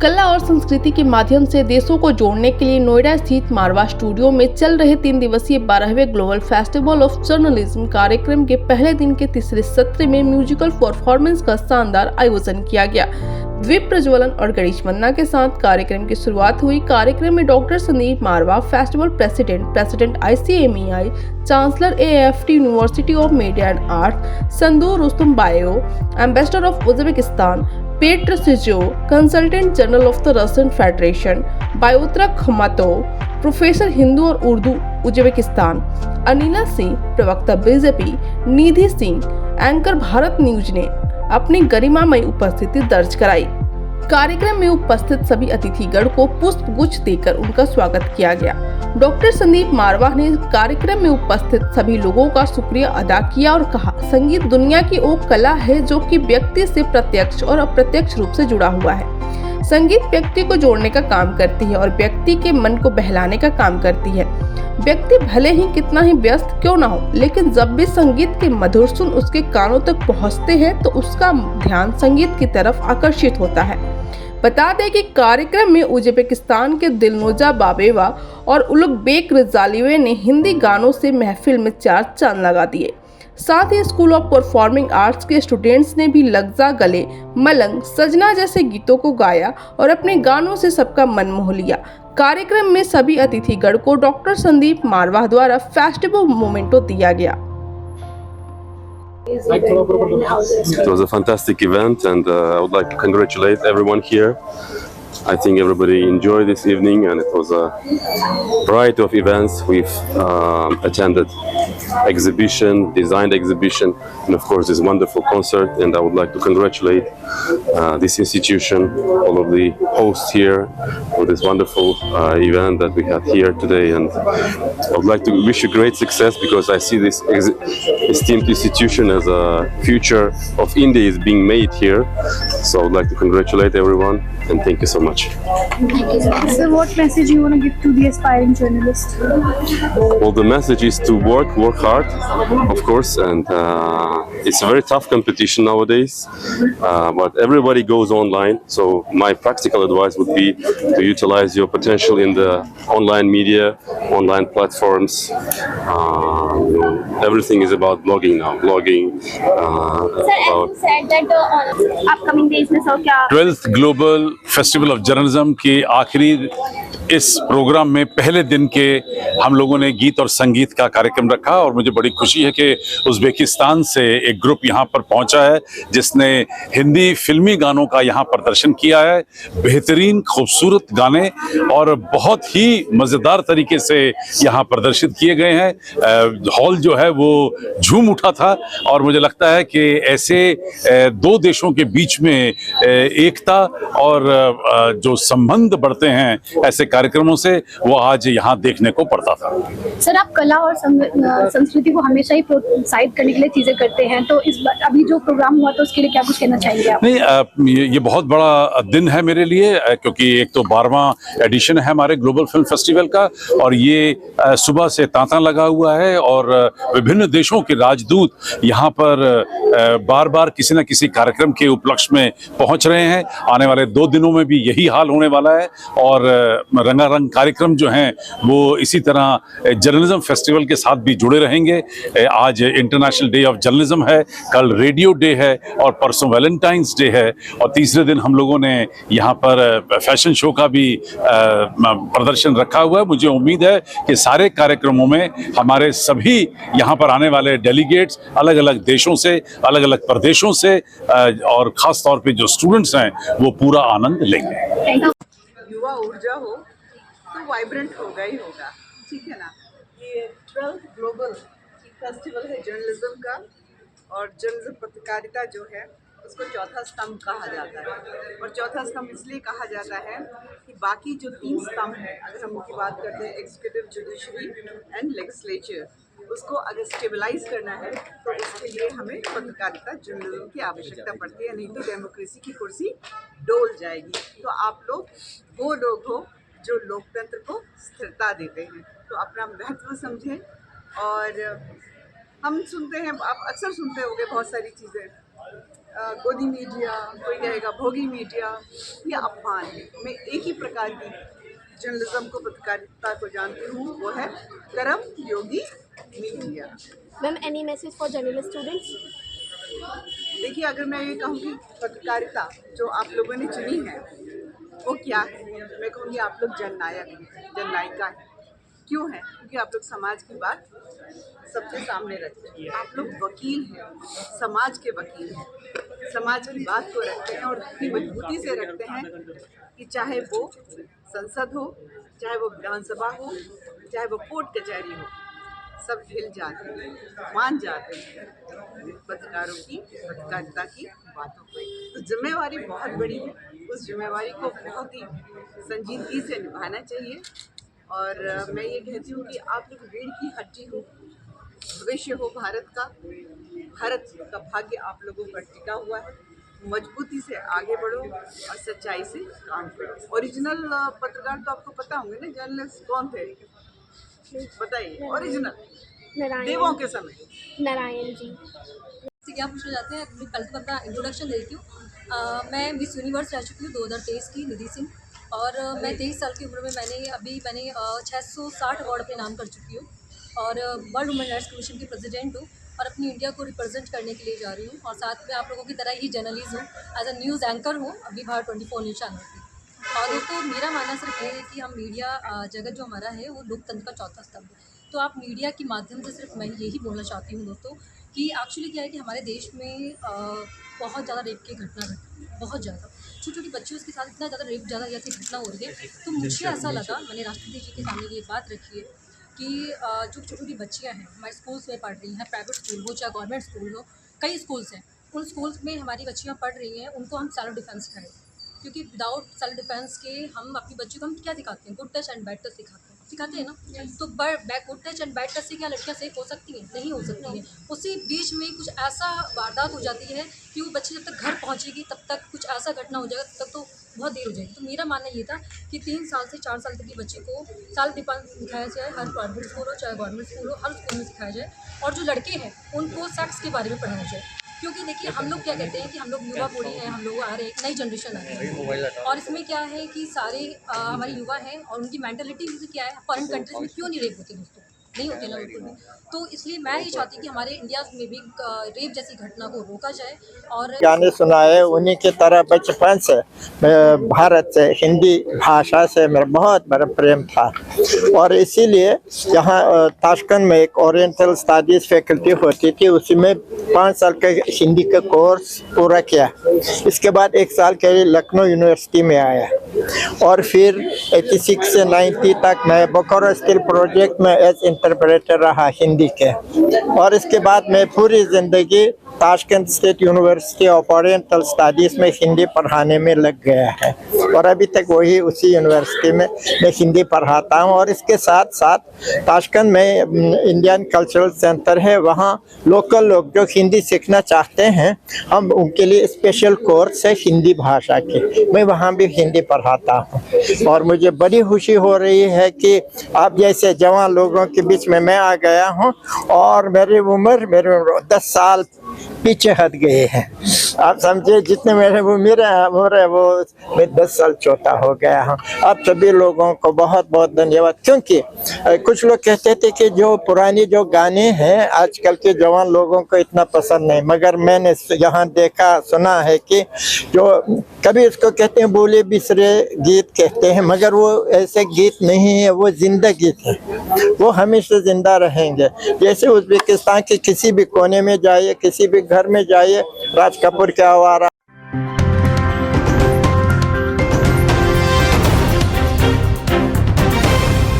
कला और संस्कृति के माध्यम से देशों को जोड़ने के लिए नोएडा स्थित मारवा स्टूडियो में चल रहे 3 दिवसीय 12वें ग्लोबल फेस्टिवल ऑफ जर्नलिज्म कार्यक्रम के पहले दिन के तीसरे सत्र में म्यूजिकल परफॉर्मेंस का शानदार आयोजन किया गया। द्वीप प्रज्वलन और गणेश वंदना के साथ कार्यक्रम की शुरुआत हुई। कार्यक्रम में doctor Sandeep Marwah, festival president ICMEI, chancellor AFT university of media and art, संदू रुस्तुम बायो, एम्बेसडर ऑफ उज्बेकिस्तान, पेट्र सिजो, consultant general of the Russian Federation, बायोत्रा खमातोव, प्रोफेसर हिंदू और उर्दू उज्बेकिस्तान, अनिला सिंह, प्रवक्ता BJP, Nidhi Singh, anchor Bharat news ने अपनी गरिमामयी उपस्थिति दर्ज कराई। कार्यक्रम में उपस्थित सभी अतिथिगण को पुष्प गुच्छ देकर उनका स्वागत किया गया। डॉक्टर संदीप मारवा ने कार्यक्रम में उपस्थित सभी लोगों का शुक्रिया अदा किया और कहा, संगीत दुनिया की वो कला है जो कि व्यक्ति से प्रत्यक्ष और अप्रत्यक्ष रूप से जुड़ा हुआ है। संगीत व्यक्ति को जोड़ने का काम करती है और व्यक्ति के मन को बहलाने का काम करती है। व्यक्ति भले ही कितना ही व्यस्त क्यों ना हो, लेकिन जब भी संगीत के मधुर सुन उसके कानों तक पहुंचते हैं तो उसका ध्यान संगीत की तरफ आकर्षित होता है। बता दें कि कार्यक्रम में उज्बेकिस्तान के दिलनोजा बाबेवा और उलुगबेक रजालिवे ने हिंदी गानों से महफिल में 4 चांद लगा दिए। साथ ही स्कूल ऑफ परफॉर्मिंग आर्ट्स के स्टूडेंट्स ने भी लगजा गले, मलंग, सजना जैसे गीतों को गाया और अपने गानों से सबका मन मोह लिया। कार्यक्रम में सभी अतिथिगण को डॉक्टर संदीप मारवा द्वारा फेस्टिवल मोमेंटो दिया गया। It was a fantastic event, and I would like to congratulate everyone here. I think everybody enjoyed this evening, and it was a variety of events. We've attended exhibition, designed exhibition, and of course this wonderful concert. And I would like to congratulate this institution, all of the hosts here, for this wonderful event that we had here today. And I would like to wish you great success, because I see this esteemed institution as a future of India is being made here. So I would like to congratulate everyone, and thank you so much. Thank you so much. So what message you want to give to the aspiring journalists? Well, the message is to work hard, of course, and it's a very tough competition nowadays, but everybody goes online. So my practical advice would be to utilize your potential in the online media, online platforms. Everything is about blogging now. Sir, as you said that upcoming days में sir क्या 12th global festival of journalism के आखिरी इस programme में पहले दिन के हम लोगों ने गीत और संगीत का कार्यक्रम रखा, और मुझे बड़ी खुशी है कि उज्बेकिस्तान से एक ग्रुप यहाँ पर पहुँचा है जिसने हिंदी फिल्मी गानों का यहाँ प्रदर्शन किया है। बेहतरीन खूबसूरत गाने और बहुत ही मज़ेदार तरीके से यहाँ प्रदर्शित किए गए हैं। हॉल जो है वो झूम उठा था, और मुझे लगता है कि ऐसे दो देशों के बीच में एकता और जो संबंध बढ़ते हैं ऐसे कार्यक्रमों से, वो आज यहाँ देखने को पड़ता था। सर, आप कला और संस्कृति को हमेशा ही प्रोत्साहित करने के लिए चीजें करते हैं, तो इस बार अभी जो प्रोग्राम हुआ तो उसके लिए क्या कुछ कहना चाहेंगे आप? नहीं, ये बहुत बड़ा दिन है मेरे लिए, क्योंकि एक तो 12वां एडिशन है हमारे ग्लोबल फिल्म फेस्टिवल का, और ये सुबह से तांता लगा हुआ है, और विभिन्न देशों के राजदूत यहाँ पर बार बार किसी न किसी कार्यक्रम के उपलक्ष्य में पहुँच रहे हैं। आने वाले 2 दिनों में भी यही हाल होने वाला है, और रंगारंग कार्यक्रम जो हैं वो इसी तरह जर्नलिज्म फेस्टिवल के साथ भी जुड़े रहेंगे। आज इंटरनेशनल डे ऑफ जर्नलिज्म है, कल रेडियो डे है, और परसों वैलेंटाइंस डे है, और तीसरे दिन हम लोगों ने यहाँ पर फैशन शो का भी प्रदर्शन रखा हुआ है। मुझे उम्मीद है कि सारे कार्यक्रमों में हमारे सभी यहाँ पर आने वाले डेलीगेट्स अलग अलग देशों से, अलग अलग प्रदेशों से, और ख़ास तौर पे जो स्टूडेंट्स हैं वो पूरा आनंद लेंगे। युवा ऊर्जा हो तो वाइब्रेंट होगा ही होगा, ठीक है ना। ये 12th ग्लोबल फेस्टिवल है जर्नलिज्म का, और जर्नलिज्म पत्रकारिता जो है उसको चौथा स्तंभ कहा जाता है। और चौथा स्तंभ इसलिए कहा जाता है कि बाकी जो 3 स्तंभ हैं, अगर हम उनकी बात करते हैं, एग्जीक्यूटिव, जुडिशरी एंड लेजिस्लेचर, उसको अगर स्टेबलाइज करना है तो इसके लिए हमें पत्रकारिता, जर्नलिज्म की आवश्यकता पड़ती है, नहीं तो डेमोक्रेसी की कुर्सी डोल जाएगी। तो आप लोग वो लोग हो जो लोकतंत्र को स्थिरता देते हैं, तो अपना महत्व समझें। और हम सुनते हैं, आप अक्सर सुनते होंगे बहुत सारी चीज़ें गोदी मीडिया, कोई कहेगा भोगी मीडिया, ये अपमान है। मैं एक ही प्रकार की जर्नलिज्म को, पत्रकारिता को जानती हूँ, वो है Karm Yogi media. Ma'am any message for journalist students? देखिए, अगर मैं ये कहूँ कि पत्रकारिता जो आप लोगों ने चुनी है वो क्या है, मैं कहूँगी आप लोग जननायक हैं, जननायिका हैं। क्यों है? क्योंकि आप लोग समाज की बात सबसे सामने रखते हैं। आप लोग वकील हैं, समाज के वकील हैं, समाज की बात को रखते हैं और इतनी मजबूती से रखते हैं कि चाहे वो संसद हो, चाहे वो विधानसभा हो, चाहे वो कोर्ट कचहरी हो, सब हिल जाते हैं, मान जाते हैं पत्रकारों की, पत्रकारिता की बातों को। तो जिम्मेवारी बहुत बड़ी है, उस जिम्मेवारी को बहुत ही संजीदगी से निभाना चाहिए। और मैं ये कहती हूँ कि आप लोग रीढ़ की हड्डी हो, भविष्य हो भारत का, भारत का भाग्य आप लोगों पर टिका हुआ है। मजबूती से आगे बढ़ो और सच्चाई से काम करो। ओरिजिनल पत्रकार तो आपको पता होंगे ना, जर्नलिस्ट कौन थे बताइए? ओरिजिनल देवों के समय नारायण जी। से क्या पूछना चाहते हैं? पहले तो अपना इंट्रोडक्शन देती हूँ। मैं मिस यूनिवर्स रह चुकी हूँ 2023 की, निधि सिंह। और मैं 23 साल की उम्र में मैंने 660 अवार्ड अपने नाम कर चुकी हूँ और वर्ल्ड वुमेन राइट्स कमीशन की प्रेसिडेंट हूँ और अपनी इंडिया को रिप्रेजेंट करने के लिए जा रही हूँ। और साथ में आप लोगों की तरह ही जर्नलिस्ट हूँ, एज अ न्यूज़ एंकर हूँ अभी भारत 24 न्यूज़ चैनल की। और दोस्तों, मेरा मानना सिर्फ ये है कि हम मीडिया जगत जो हमारा है वो लोकतंत्र का चौथा स्तंभ है। तो आप मीडिया के माध्यम से सिर्फ मैं यही बोलना चाहती हूँ दोस्तों कि एक्चुअली क्या है कि हमारे देश में बहुत ज़्यादा रेप की घटना घटी, बहुत ज़्यादा छोटी छोटी बच्चियों के साथ इतना ज़्यादा रेप ज़्यादा ऐसी घटना हो रही है। तो मुझे ऐसा लगा, मैंने राष्ट्रपति जी के सामने ये बात रखी है कि जो छोटी छोटी बच्चियाँ हैं हमारे स्कूल्स में पढ़ रही हैं, प्राइवेट स्कूल हो चाहे गवर्नमेंट स्कूल हो, कई स्कूल्स हैं, उन स्कूल्स में हमारी बच्चियाँ पढ़ रही हैं, उनको हम सेल्फ डिफेंस सिखाएं। क्योंकि विदाउट सेल्फ डिफेंस के हम अपनी बच्चियों को हम क्या सिखाते हैं? Good touch and bad touch सिखाते हैं ना। तो good touch and bad touch से क्या लड़कियां सेफ हो सकती हैं? नहीं हो सकती हैं। उसी बीच में कुछ ऐसा वारदात हो जाती है कि वो बच्ची जब तक घर पहुंचेगी तब तक कुछ ऐसा घटना हो जाएगा, तब तक तो बहुत देर हो जाएगी। तो मेरा मानना ये था कि 3 साल से 4 साल तक की बच्चे को सेल्फ डिफेंस सिखाया जाए, हर प्राइवेट स्कूल हो चाहे गवर्नमेंट स्कूल हो, हर स्कूल में सिखाया जाए। और जो लड़के हैं उनको सेक्स के बारे में पढ़ाया जाए। क्योंकि देखिए, हम लोग क्या कहते हैं कि हम लोग युवा पीढ़ी हैं, हम लोग आ रहे हैं, नई जनरेशन आ रही है और इसमें क्या है कि सारे हमारे युवा हैं और उनकी मेंटलिटी क्या है, फॉरेन कंट्रीज में क्यों नहीं रेप होते दोस्तों? नहीं होते ना बिल्कुल भी। तो इसलिए मैं ये चाहती हूँ कि हमारे इंडिया में भी रेप जैसी घटना को रोका जाए। और गाने सुनाए उन्हीं की तरह बचपन से भारत से, हिंदी भाषा से मेरा बहुत बड़ा प्रेम था और इसीलिए यहाँ ताशकंद में एक ओरिएंटल स्टडीज़ फैकल्टी होती थी, उसी में 5 साल का हिंदी का कोर्स पूरा किया। इसके बाद 1 साल के लिए लखनऊ यूनिवर्सिटी में आया और फिर 86 से 90 तक मैं बोकारो स्किल प्रोजेक्ट में एज इंटरप्रेटर रहा हिंदी के। और इसके बाद मैं पूरी ज़िंदगी Tashkent state university of oriental studies में हिंदी पढ़ाने में लग गया है और अभी तक वही उसी यूनिवर्सिटी में मैं हिंदी पढ़ाता हूँ। और इसके साथ साथ ताशकंद में इंडियन कल्चरल सेंटर है, वहाँ लोकल लोग जो हिंदी सीखना चाहते हैं, हम उनके लिए स्पेशल कोर्स है हिंदी भाषा की, मैं वहाँ भी हिंदी पढ़ाता हूँ। और मुझे बड़ी खुशी हो रही है कि आप जैसे जवान लोगों के बीच में मैं आ गया हूँ और मेरी उम्र 10 साल पीछे हट गए हैं। आप समझे, जितने मेरे उम्र है वो मैं 10 साल छोटा हो गया हूँ। आप सभी लोगों को बहुत बहुत धन्यवाद। क्योंकि कुछ लोग कहते थे कि जो पुरानी जो गाने हैं आजकल के जवान लोगों को इतना पसंद नहीं, मगर मैंने यहाँ देखा सुना है कि जो कभी उसको कहते हैं बोले बिसरे गीत कहते हैं, मगर वो ऐसे गीत नहीं है, वो जिंदा गीत है, वो हमेशा जिंदा रहेंगे। जैसे उज़्बेकिस्तान के किसी भी कोने में जाइए, किसी भी घर में जाइए, राज कपूर के आवारा